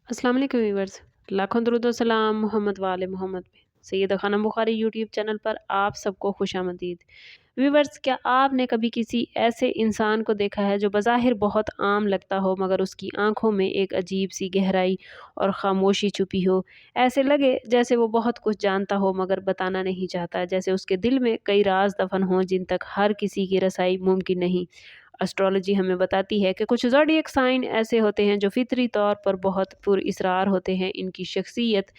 अस्सलाम वालेकुम व्यूअर्स, लाखों दरूद व सलाम मोहम्मद वाले मोहम्मद पे। सैयद खानम बुखारी यूट्यूब चैनल पर आप सबको खुशामदीद। व्यूअर्स, क्या आपने कभी किसी ऐसे इंसान को देखा है जो बज़ाहिर बहुत आम लगता हो मगर उसकी आंखों में एक अजीब सी गहराई और खामोशी छुपी हो? ऐसे लगे जैसे वो बहुत कुछ जानता हो मगर बताना नहीं चाहता, जैसे उसके दिल में कई राज दफन हों जिन तक हर किसी की रसाई मुमकिन नहीं। एस्ट्रोलॉजी हमें बताती है कि कुछ ज़ोडिएक साइन ऐसे होते हैं जो फितरी तौर पर बहुत पुरअसरार होते हैं। इनकी शख्सियत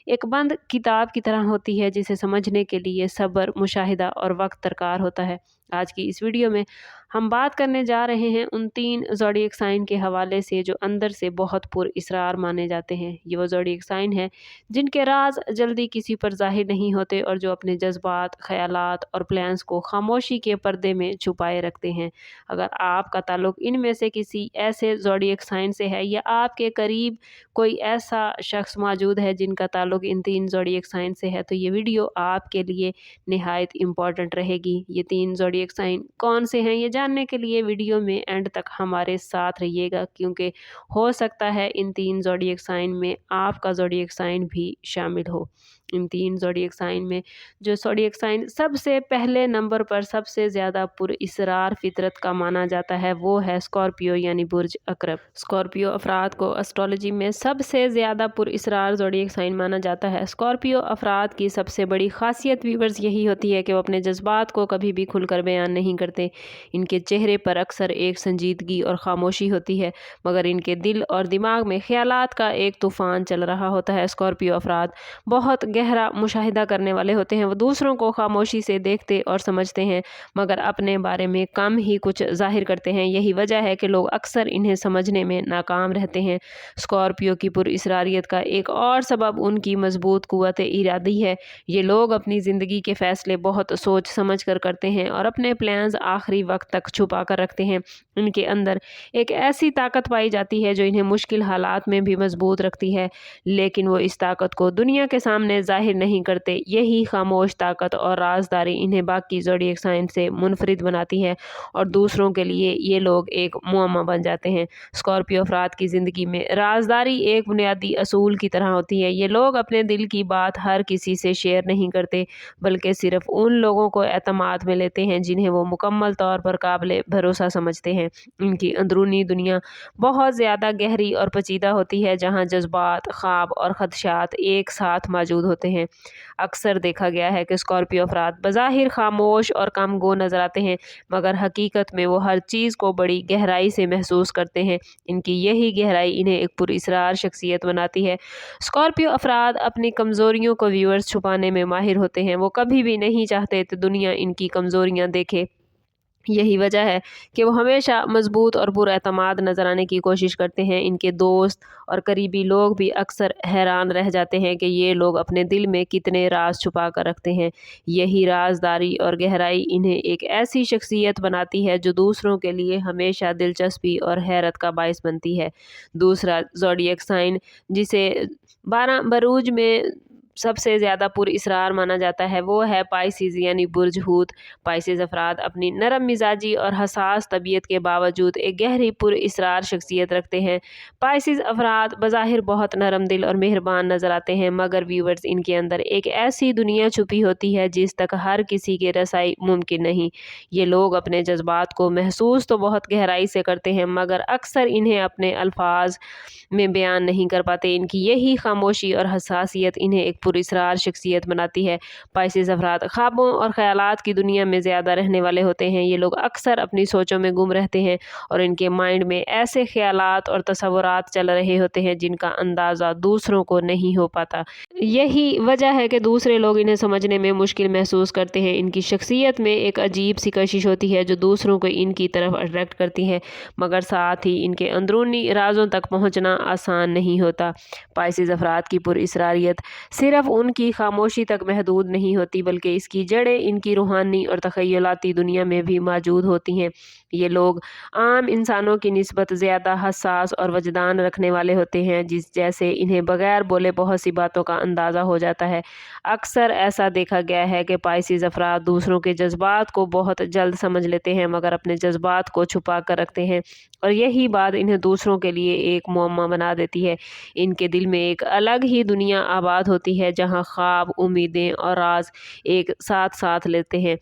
एक बंद किताब की तरह होती है जिसे समझने के लिए सब्र, मुशाहिदा और वक्त दरकार होता है। आज की इस वीडियो में हम बात करने जा रहे हैं उन 3 ज़ोडिएक साइन के हवाले से जो अंदर से बहुत पुरअसरार माने जाते हैं। ये वो ज़ोडिएक साइन है जिनके राज जल्दी किसी पर ज़ाहिर नहीं होते और जो अपने जज्बात, ख़यालात और प्लान्स को खामोशी के पर्दे में छुपाए रखते हैं। अगर आपका ताल्लुक इनमें से किसी ऐसे ज़ोडिएक साइन से है या आपके करीब कोई ऐसा शख्स मौजूद है जिनका ताल्लुक इन 3 ज़ोडिएक साइन से है, तो ये वीडियो आपके लिए निहायत इम्पॉर्टेंट रहेगी। ये 3 ज़ोडिएक साइन कौन से हैं ये जानने के लिए वीडियो में एंड तक हमारे साथ रहिएगा, क्योंकि हो सकता है इन 3 ज़ोडिएक साइन में आपका ज़ोडिएक साइन भी शामिल हो। इन 3 ज़ोडिएक साइन में जो ज़ोडिएक साइन सबसे पहले नंबर पर सबसे ज़्यादा पुरअसरार फितरत का माना जाता है वो है स्कॉर्पियो यानी बुर्ज अकरब। स्कॉर्पियो अफराद को एस्ट्रोलॉजी में सबसे ज़्यादा पुरअसरार ज़ोडिएक साइन माना जाता है। स्कॉर्पियो अफराद की सबसे बड़ी खासियत व्यूअर्स यही होती है कि वो अपने जज्बात को कभी भी खुलकर बयान नहीं करते। इनके चेहरे पर अक्सर एक संजीदगी और खामोशी होती है, मगर इनके दिल और दिमाग में ख्यालात का एक तूफ़ान चल रहा होता है। स्कॉर्पियो अफराद बहुत गहरा मुशाहिदा करने वाले होते हैं। वो दूसरों को खामोशी से देखते और समझते हैं, मगर अपने बारे में कम ही कुछ ज़ाहिर करते हैं। यही वजह है कि लोग अक्सर इन्हें समझने में नाकाम रहते हैं। स्कॉर्पियो की पुरअसरारियत का एक और सबब उनकी मजबूत कुव्वत इरादी है। ये लोग अपनी ज़िंदगी के फ़ैसले बहुत सोच समझ कर करते हैं और अपने प्लान्स आखिरी वक्त तक छुपा कर रखते हैं। इनके अंदर एक ऐसी ताकत पाई जाती है जो इन्हें मुश्किल हालात में भी मजबूत रखती है, लेकिन वो इस ताकत को दुनिया के सामने ज़ाहिर नहीं करते। यही खामोश ताकत और राजदारी इन्हें बाकी ज़ोडिएक साइन से मुनफरिद बनाती है और दूसरों के लिए ये लोग एक मुअम्मा बन जाते हैं। स्कॉर्पियो अफराद की ज़िंदगी में राजदारी एक बुनियादी असूल की तरह होती है। ये लोग अपने दिल की बात हर किसी से शेयर नहीं करते, बल्कि सिर्फ उन लोगों को एतमाद में लेते हैं जिन्हें वो मुकम्मल तौर पर काबिल भरोसा समझते हैं। इनकी अंदरूनी दुनिया बहुत ज़्यादा गहरी और पेचीदा होती है, जहाँ जज्बात, ख्वाब और खदशात एक साथ मौजूद होते हैं। अक्सर देखा गया है कि स्कॉर्पियो अफराद बज़ाहिर खामोश और कम गो नज़र आते हैं, मगर हकीकत में वो हर चीज़ को बड़ी गहराई से महसूस करते हैं। इनकी यही गहराई इन्हें एक पुरअसरार शख्सियत बनाती है। स्कॉर्पियो अफराद अपनी कमज़ोरियों को व्यूअर्स छुपाने में माहिर होते हैं। वो कभी भी नहीं चाहते तो दुनिया इनकी कमज़ोरियाँ देखे। यही वजह है कि वो हमेशा मजबूत और पुरएतमाद नज़र आने की कोशिश करते हैं। इनके दोस्त और करीबी लोग भी अक्सर हैरान रह जाते हैं कि ये लोग अपने दिल में कितने राज छुपा कर रखते हैं। यही राजदारी और गहराई इन्हें एक ऐसी शख्सियत बनाती है जो दूसरों के लिए हमेशा दिलचस्पी और हैरत का बायस बनती है। दूसरा ज़ोडिएक साइन जिसे 12 बरूज में सबसे ज़्यादा पुरअसरार माना जाता है वो है पाइसिस यानी बुर्ज हूत। पाइसिस अफराद अपनी नरम मिजाजी और हसास तबीयत के बावजूद एक गहरी पुरअसरार शख्सियत रखते हैं। पाइसिस अफराद बज़ाहिर बहुत नरम दिल और मेहरबान नज़र आते हैं, मगर व्यूअर्स इनके अंदर एक ऐसी दुनिया छुपी होती है जिस तक हर किसी की रसाई मुमकिन नहीं। ये लोग अपने जज्बात को महसूस तो बहुत गहराई से करते हैं, मगर अक्सर इन्हें अपने अल्फाज में बयान नहीं कर पाते। इनकी यही खामोशी और हसासियत इन्हें एक पुरअसरार शख्सियत बनाती है। पाइसिस अफराद ख्वाबों और ख्यालात की दुनिया में ज़्यादा रहने वाले होते हैं। ये लोग अक्सर अपनी सोचों में गुम रहते हैं और इनके माइंड में ऐसे ख्यालात और तसव्वुरात चल रहे होते हैं जिनका अंदाज़ा दूसरों को नहीं हो पाता। यही वजह है कि दूसरे लोग इन्हें समझने में मुश्किल महसूस करते हैं। इनकी शख्सियत में एक अजीब सी कशिश होती है जो दूसरों को इनकी तरफ अट्रैक्ट करती है, मगर साथ ही इनके अंदरूनी राजों तक पहुँचना आसान नहीं होता। पाइसिस अफराद की पुरअसरारियत सिर्फ सिर्फ उनकी खामोशी तक महदूद नहीं होती, बल्कि इसकी जड़ें इनकी रूहानी और तख़य्युलाती दुनिया में भी मौजूद होती हैं। ये लोग आम इंसानों की निस्बत ज़्यादा हसास और वजदान रखने वाले होते हैं, जिस जैसे इन्हें बग़ैर बोले बहुत सी बातों का अंदाज़ा हो जाता है। अक्सर ऐसा देखा गया है कि पाइसिस अफराद दूसरों के जज्बात को बहुत जल्द समझ लेते हैं, मगर अपने जज्बात को छुपा कर रखते हैं, और यही बात इन्हें दूसरों के लिए एक मुअम्मा बना देती है। इनके दिल में एक अलग ही दुनिया आबाद होती है, जहाँ ख्वाब, उम्मीदें और राज एक साथ साथ लेते हैं।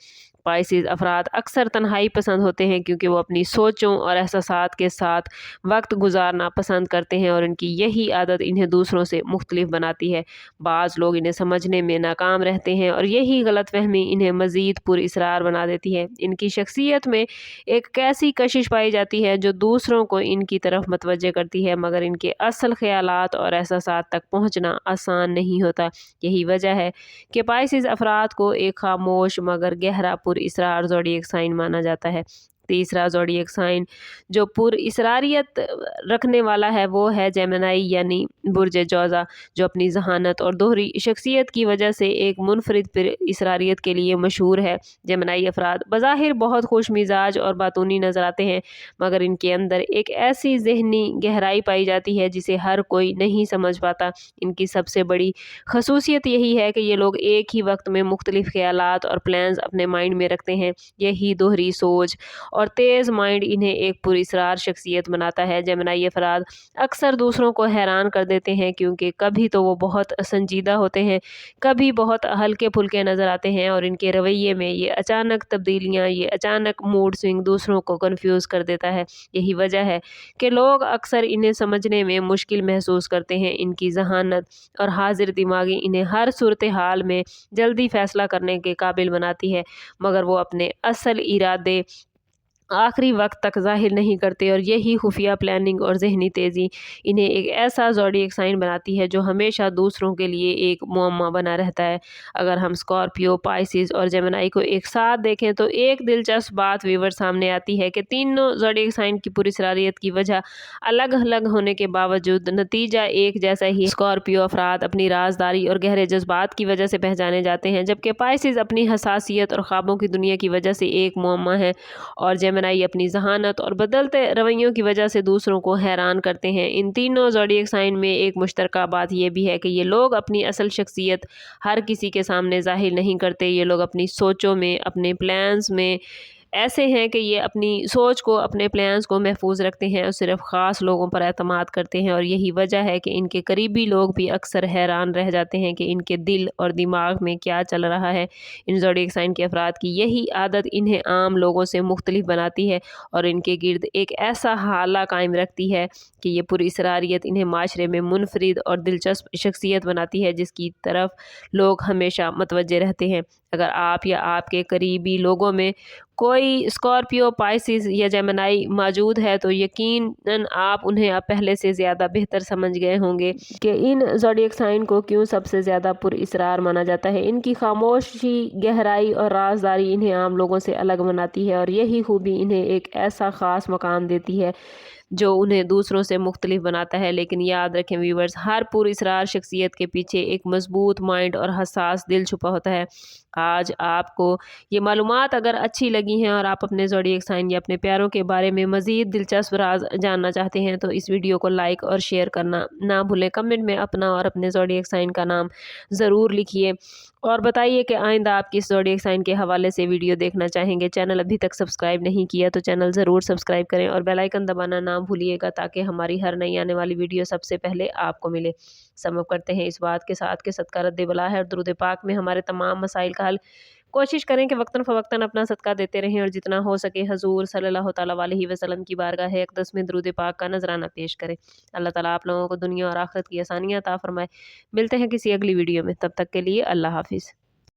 पाइसिस अफराद अक्सर तन्हाई पसंद होते हैं, क्योंकि वो अपनी सोचों और एहसासात के साथ वक्त गुजारना पसंद करते हैं, और इनकी यही आदत इन्हें दूसरों से मुख्तलिफ बनाती है। बाज़ लोग इन्हें समझने में नाकाम रहते हैं, और यही गलतफहमी इन्हें मज़ीद पुरअसरार बना देती है। इनकी शख्सियत में एक कैसी कशिश पाई जाती है जो दूसरों को इनकी तरफ मतवज्जे करती है, मगर इनके असल ख़यालात और एहसासात तक पहुँचना आसान नहीं होता। यही वजह है कि पाइसिस अफराद को एक खामोश मगर गहरा पुरअसरार ज़ोडिएक साइन माना जाता है। तीसरा ज़ोडिएक साइन जो पुरअसरारियत रखने वाला है वो है जेमिनी यानी बुर्ज जौज़ा, जो अपनी जहानत और दोहरी शख्सियत की वजह से एक मुनफरिद पुरअसरारियत के लिए मशहूर है। जेमिनी अफराद बज़ाहिर बहुत खुश मिजाज और बातूनी नज़र आते हैं, मगर इनके अंदर एक ऐसी ज़हनी गहराई पाई जाती है जिसे हर कोई नहीं समझ पाता। इनकी सबसे बड़ी खसूसियत यही है कि ये लोग एक ही वक्त में मुख्तलिफ ख्यालात और प्लान्स अपने माइंड में रखते हैं। यही दोहरी सोच और तेज़ माइंड इन्हें एक पुरअसरार शख्सियत बनाता है। जेमिनी अफराद अक्सर दूसरों को हैरान कर देते हैं, क्योंकि कभी तो वो बहुत संजीदा होते हैं, कभी बहुत हल्के फुल्के नज़र आते हैं, और इनके रवैये में ये अचानक तब्दीलियाँ, ये अचानक मूड स्विंग दूसरों को कन्फ्यूज़ कर देता है। यही वजह है कि लोग अक्सर इन्हें समझने में मुश्किल महसूस करते हैं। इनकी जहानत और हाजिर दिमागी इन्हें हर सूरत हाल में जल्दी फ़ैसला करने के काबिल बनाती है, मगर वो अपने असल इरादे आखिरी वक्त तक ज़ाहिर नहीं करते, और यही खुफिया प्लानिंग और ज़हनी तेज़ी इन्हें एक ऐसा ज़ोडिएक साइन बनाती है जो हमेशा दूसरों के लिए एक मुअम्मा बना रहता है। अगर हम स्कॉर्पियो, पाइसिस और जेमिनी को एक साथ देखें तो एक दिलचस्प बात व्यूअर सामने आती है कि तीनों ज़ोडिएक साइन की पुरअसरारियत की वजह अलग अलग होने के बावजूद नतीजा एक जैसा ही। स्कॉर्पियो अफराद अपनी राजदारी और गहरे जज्बात की वजह से पहचाने जाते हैं, जबकि पाइसिस अपनी हसासियत और ख्वाबों की दुनिया की वजह से एक मुअम्मा है, और जेमिनी अपनी जहानत और बदलते रवैयों की वजह से दूसरों को हैरान करते हैं। इन तीनों ज़ोडिएक साइन में एक मुश्तरका बात यह भी है कि ये लोग अपनी असल शख्सियत हर किसी के सामने ज़ाहिर नहीं करते। ये लोग अपनी सोचों में, अपने प्लान्स में ऐसे हैं कि ये अपनी सोच को, अपने प्लान्स को महफूज रखते हैं और सिर्फ ख़ास लोगों पर एतमाद करते हैं, और यही वजह है कि इनके करीबी लोग भी अक्सर हैरान रह जाते हैं कि इनके दिल और दिमाग में क्या चल रहा है। इन ज़ोडिएक साइन के अफराद की यही आदत इन्हें आम लोगों से मुख्तलिफ बनाती है, और इनके गिर्द एक ऐसा हाला कायम रखती है कि ये पुरअसरारियत इन्हें माशरे में मुनफरिद और दिलचस्प शख्सियत बनाती है, जिसकी तरफ लोग हमेशा मतवज्जे रहते हैं। अगर आप या आपके करीबी लोगों में कोई स्कॉर्पियो, पाइसिस या जेमिनी मौजूद है तो यकीनन आप उन्हें अब पहले से ज़्यादा बेहतर समझ गए होंगे कि इन ज़ोडिएक साइन को क्यों सबसे ज़्यादा पुरअसरार माना जाता है। इनकी खामोशी, गहराई और राजदारी इन्हें आम लोगों से अलग बनाती है, और यही खूबी इन्हें एक ऐसा ख़ास मकाम देती है जो उन्हें दूसरों से मुख्तलिफ बनाता है। लेकिन याद रखें व्यूवर्स, हर पुरअसरार शख्सियत के पीछे एक मजबूत माइंड और हसास दिल छुपा होता है। आज आपको ये मालूमात अगर अच्छी लगी हैं और आप अपने ज़ोडिएक साइन या अपने प्यारों के बारे में मज़ीद दिलचस्प राज जानना चाहते हैं तो इस वीडियो को लाइक और शेयर करना ना भूलें। कमेंट में अपना और अपने ज़ोडिएक साइन का नाम ज़रूर लिखिए, और बताइए कि आइंदा आप किस ज़ोडिएक साइन के हवाले से वीडियो देखना चाहेंगे। चैनल अभी तक सब्सक्राइब नहीं किया तो चैनल ज़रूर सब्सक्राइब करें, और बेल आइकन दबाना ना भूलिएगा, ताकि हमारी हर नई आने वाली वीडियो सबसे पहले आपको मिले। समझ करते हैं इस बात के साथ कि सदका रद्द बला है और दुरूद पाक में हमारे तमाम मसाइल का हल। कोशिश करें कि वक्तन फ़वक्तन अपना सदका देते रहें, और जितना हो सके हजूर सल्लल्लाहु तआला अलैहि वसल्लम की बारगाह अक़दस में दुरूद पाक का नजराना पेश करें। अल्लाह ताला आप लोगों को दुनिया और आखिरत की आसानियाँ अता फरमाए। मिलते हैं किसी अगली वीडियो में, तब तक के लिए अल्लाह हाफिज़।